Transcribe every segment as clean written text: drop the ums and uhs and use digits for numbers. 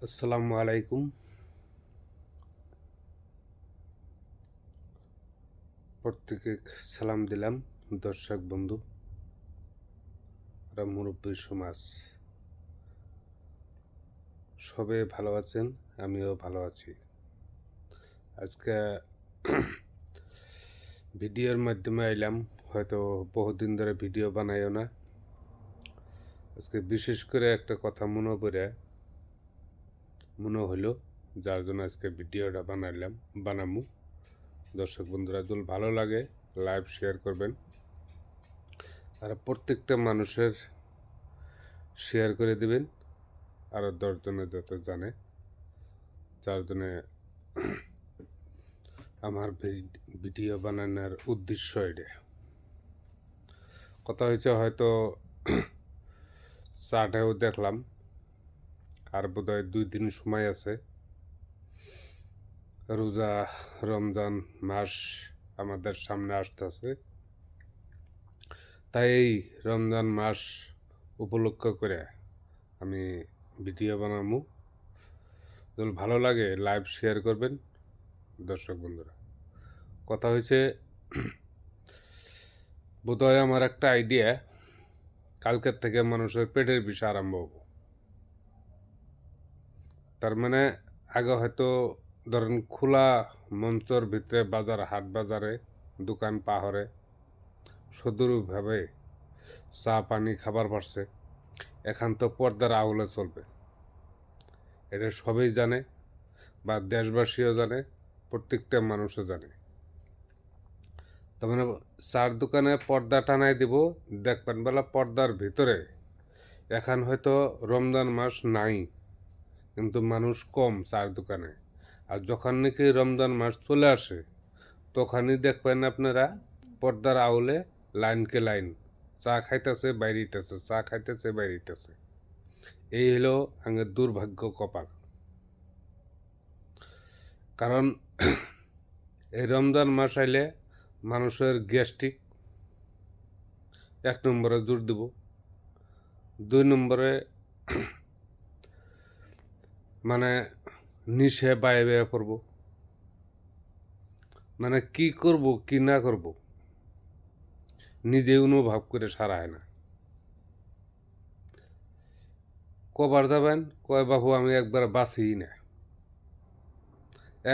আসসালামু আলাইকুম। প্রত্যেকে সালাম দিলাম। দর্শক বন্ধু আর মুরব্বী সমাজ সবে ভালো আছেন, আমিও ভালো আছি। আজকে ভিডিওর মাধ্যমে আইলাম, হয়তো বহুদিন ধরে ভিডিও বানাইও না। আজকে বিশেষ করে একটা কথা মনে হইল, যার জন্য আজকে ভিডিওটা বানামু। দর্শক বন্ধুরা যদি ভালো লাগে লাইভ শেয়ার করবেন, আর প্রত্যেকটা মানুষের শেয়ার করে দিবেন, আরও 10 জনে যাতে জানে, যার জন্য আমার ভিডিও বানানোর উদ্দেশ্য এটা। কথা হয়েছে হয়তো চাটেও দেখলাম, আর বোধহয় 2 দিন সময় আছে। রোজা রমজান মাস আমাদের সামনে আসতেছে, তাই এই রমজান মাস উপলক্ষ করে আমি ভিডিও বানাবো। যদি ভালো লাগে লাইভ শেয়ার করবেন দর্শক বন্ধুরা। কথা হয়েছে বোধহয় আমার একটা আইডিয়া, কালকের থেকে মানুষের পেটের বিষয় আরম্ভ হবো। তার মানে আগে হয়তো ধরেন খোলা মঞ্চর ভিতরে বাজার, হাট বাজারে, দোকান পাহরে সদরভাবে চা পানি খাবার পারছে। এখন তো পর্দার আউলে চলবে, এটা সবাই জানে, বা দেশবাসীও জানে, প্রত্যেকটা মানুষও জানে। তার মানে চার দোকানে পর্দা টানাই দিব, দেখবেন বেলা পর্দার ভিতরে এখন হয়তো রমজান মাস নাই, কিন্তু মানুষ কম চার দোকানে। আর যখন নাকি রমজান মাস চলে আসে, তখনই দেখবেন আপনারা পর্দার আউলে লাইনকে লাইন চা খাইতেছে বাইরেতেছে, চা খাইতেছে বাইরেতেছে। এই হলো আঙ্গের দুর্ভাগ্য কপাল। কারণ এই রমজান মাস আইলে মানুষের গ্যাস্ট্রিক 1 নম্বরে জোর দেব, 2 নম্বরে মানে নিশে বায়ে বায়ে পড়ব, মানে কি করব কি না করব নিজে অনুভব করে সারায় না। কবার যাবেন, কয় বাবু আমি একবার বাঁচি না,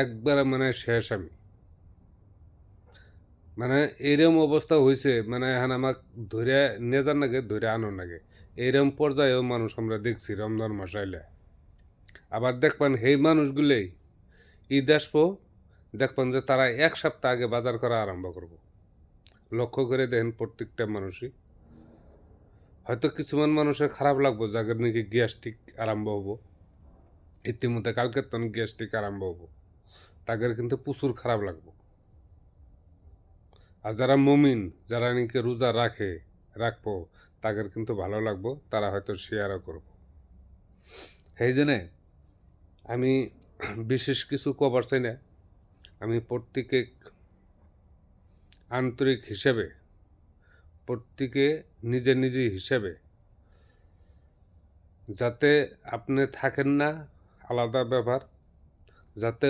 একবারে মানে শেষ আমি। মানে এরম অবস্থা হয়েছে, মানে এখন আমাক ধরে নিয়ে যান নাগে, ধরে আনো নাগে, এরম পর্যায়েও মানুষ আমরা দেখছি রমজান মাস আইলে। আবার দেখবেন সেই মানুষগুলোই ঈদ আসবো, দেখবেন যে তারা 1 সপ্তাহ আগে বাজার করা আরম্ভ করব। লক্ষ্য করে দেখেন প্রত্যেকটা মানুষই। হয়তো কিছুমান মানুষের খারাপ লাগবো, যাদের নাকি গ্যাস্ট্রিক আরম্ভ হবো, ইতিমধ্যে কালকের তখন গ্যাস্ট্রিক আরম্ভ হবো, তাদের কিন্তু প্রচুর খারাপ লাগবো। আর যারা মুমিন, যারা নাকি রোজা রাখবো, তাদের কিন্তু ভালো লাগবো, তারা হয়তো শেয়ারও করবো। সেই জন্যে আমি বিশেষ কিছু কবার চাই না, আমি প্রত্যেকে আন্তরিক হিসেবে, প্রত্যেকে নিজে নিজে হিসেবে, যাতে আপনি থাকেন না আলাদা ব্যাপার, যাতে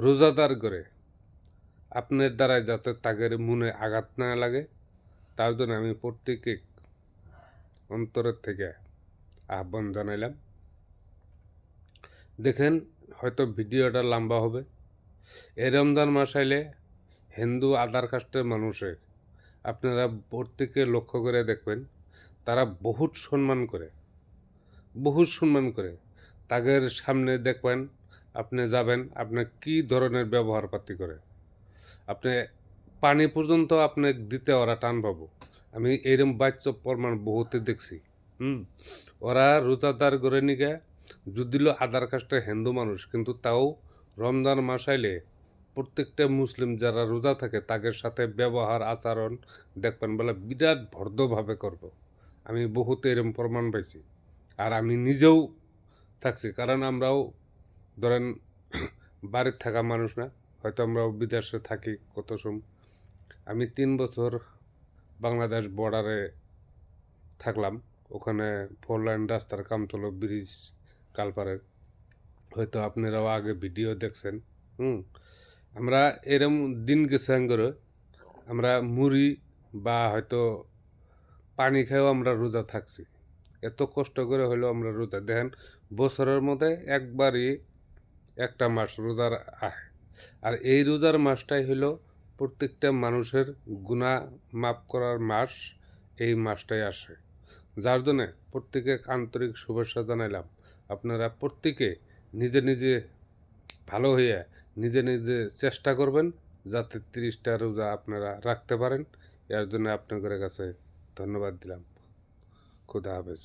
রোজাদার করে আপনার দ্বারায় যাতে তাদের মনে আঘাত না লাগে, তার জন্য আমি প্রত্যেকে অন্তরের থেকে আহ্বান জানাইলাম। দেখেন হয়তো ভিডিওটা লম্বা হবে। এই রমজান মাস আইলে হিন্দু আধার কাস্টের মানুষের আপনারা প্রত্যেকে লক্ষ্য করে দেখবেন, তারা বহুত সম্মান করে তাদের সামনে দেখবেন, আপনি যাবেন, আপনার কি ধরনের ব্যবহার পাতি করে, আপনি পানি পর্যন্ত আপনি দিতে ওরা টান পাবো। আমি এরম বাচ্চা প্রমাণ বহুতে দেখছি। ওরা রোজাদার করে নিগে যদিও আধার কাস্টে হিন্দু মানুষ, কিন্তু তাও রমজান মাস আইলে প্রত্যেকটা মুসলিম যারা রোজা থাকে তাদের সাথে ব্যবহার আচরণ দেখবেন বলে বিরাট ভদ্রভাবে করব। আমি বহুত এরম প্রমাণ পাইছি, আর আমি নিজেও থাকছি। কারণ আমরাও ধরেন বাড়ির থাকা মানুষ না, হয়তো আমরাও বিদেশে থাকি কত সময়। আমি 3 বছর বাংলাদেশ বর্ডারে থাকলাম, ওখানে 4 লাইন রাস্তার কাম চলো, ব্রিজ কালপারের। হয়তো আপনারাও আগে ভিডিও দেখছেন। হুম আমরা এরম দিন গেছে আঙ্গরে আমরা মুড়ি বা হয়তো পানি খেয়েও আমরা রোজা থাকছি। এত কষ্ট করে হলেও আমরা রোজা দেখেন বছরের মধ্যে একবারই একটা মাস রোজার আহে। আর এই রোজার মাসটাই হলো প্রত্যেকটা মানুষের গুনাহ মাফ করার মাস। এই মাসটাই আসে, যার জন্যে প্রত্যেকে আন্তরিক শুভেচ্ছা জানাইলাম। আপনারা প্রত্যেকে নিজে নিজে ভালো হইয়া নিজে নিজে চেষ্টা করবেন যাতে 30টা রোজা আপনারা রাখতে পারেন। এর জন্য আপনাদের কাছে ধন্যবাদ দিলাম। খুদা হাফেজ।